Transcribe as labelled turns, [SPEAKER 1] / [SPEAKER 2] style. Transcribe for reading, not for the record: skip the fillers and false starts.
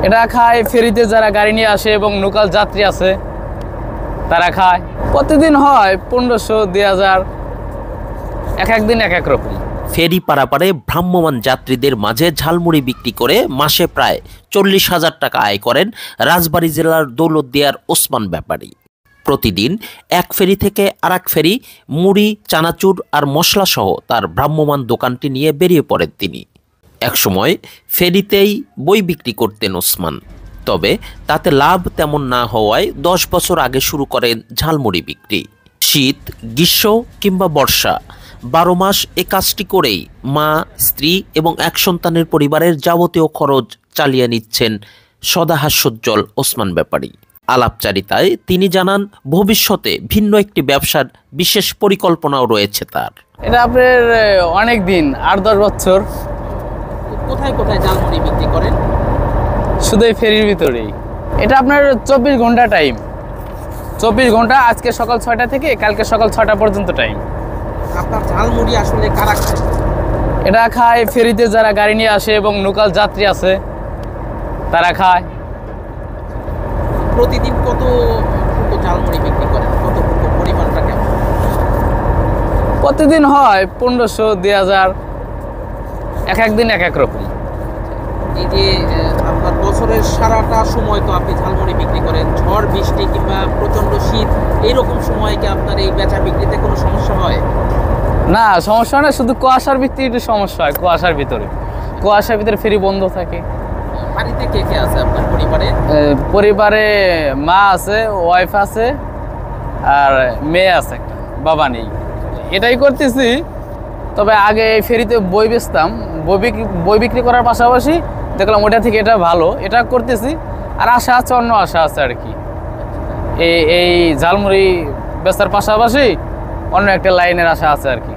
[SPEAKER 1] এটা খায় ফেরিতে যারা গাড়ি নিয়ে আসে এবং লোকাল যাত্রী আছে তারা খায়। প্রতিদিন হয় 1500, 2000, এক একদিন এক এক রকম।
[SPEAKER 2] ফেরি পারাপারে ভ্রাম্যমাণ যাত্রীদের মাঝে ঝালমুড়ি বিক্রি করে মাসে প্রায় 40,000 টাকা আয় করেন রাজবাড়ী জেলার দৌলতদিয়ার ওসমান ব্যাপারী। প্রতিদিন এক ফেরি থেকে আরেক ফেরি মুড়ি, চানাচুর আর মশলা সহ তার ভ্রাম্যমাণ দোকানটি নিয়ে বেরিয়ে পড়েন তিনি। একসময় ফেরিতেই বই বিক্রি করতেন ওসমান, তবে তাতে লাভ তেমন না হওয়ায় 10 বছর আগে শুরু করেন ঝালমুড়ি বিক্রি। শীত, গ্রীষ্ম কিংবা বর্ষা 12 মাস এ কাজটি করেই মা, স্ত্রী এবং এক সন্তানের পরিবারের যাবতীয় খরচ চালিয়ে নিচ্ছেন সদাহাস্যোজ্জ্বল ওসমান ব্যাপারী। আলাপচারিতায় তিনি জানান ভবিষ্যতে ভিন্ন একটি ব্যবসার বিশেষ পরিকল্পনাও রয়েছে তার।
[SPEAKER 1] এটা আপনার অনেক দিন, 8-10 বছর।
[SPEAKER 2] কোথায় কোথায় ঝালমুড়ি বিক্রি করেন?
[SPEAKER 1] শুধু এই ফেরির ভিতরেই। এটা আপনার 24 ঘন্টা টাইম, 24 ঘন্টা। আজকে সকাল 6টা থেকে কালকে সকাল 6টা পর্যন্ত টাইম।
[SPEAKER 2] আপনার ঝালমুড়ি আসলে কারা খায়?
[SPEAKER 1] এটা খায় ফেরিতে যারা গাড়ি নিয়ে আসে এবং লোকাল যাত্রী আছে তারা খায়।
[SPEAKER 2] প্রতিদিন কত ঝালমুড়ি বিক্রি করেন? কত পরিমাণটা কেমন?
[SPEAKER 1] প্রতিদিন হয় 1500, 2000, এক একদিন এক এক রকম।
[SPEAKER 2] এই যে আপনার বছরের সারাটা সময় তো আপনি ঝালমুড়ি বিক্রি করেন, ঝড় বৃষ্টি কিংবা প্রচণ্ড শীত এইরকম সময় কি আপনার এই বেচা বিক্রিতে কোনো সমস্যা হয়?
[SPEAKER 1] না, সমস্যা না, শুধু কুয়াশার ভিত্তি একটু সমস্যা হয়। কুয়াশার ভিতরে ফেরি বন্ধ থাকে।
[SPEAKER 2] বাড়িতে কে কে আছে আপনার পরিবারে?
[SPEAKER 1] পরিবারে মা আছে, ওয়াইফ আছে আর মেয়ে আছে একটা, বাবা নেই। এটাই করতেছি। তবে আগে এই ফেরিতে বই বেচতাম, বই বিক্রি করার পাশাপাশি দেখলাম ওটা থেকে এটা ভালো, এটা করতেছি। আর আশা আছে, অন্য আশা আছে আর কি। এই ঝালমুড়ি বেচার পাশাপাশি অন্য একটা লাইনের আশা আছে আর কি।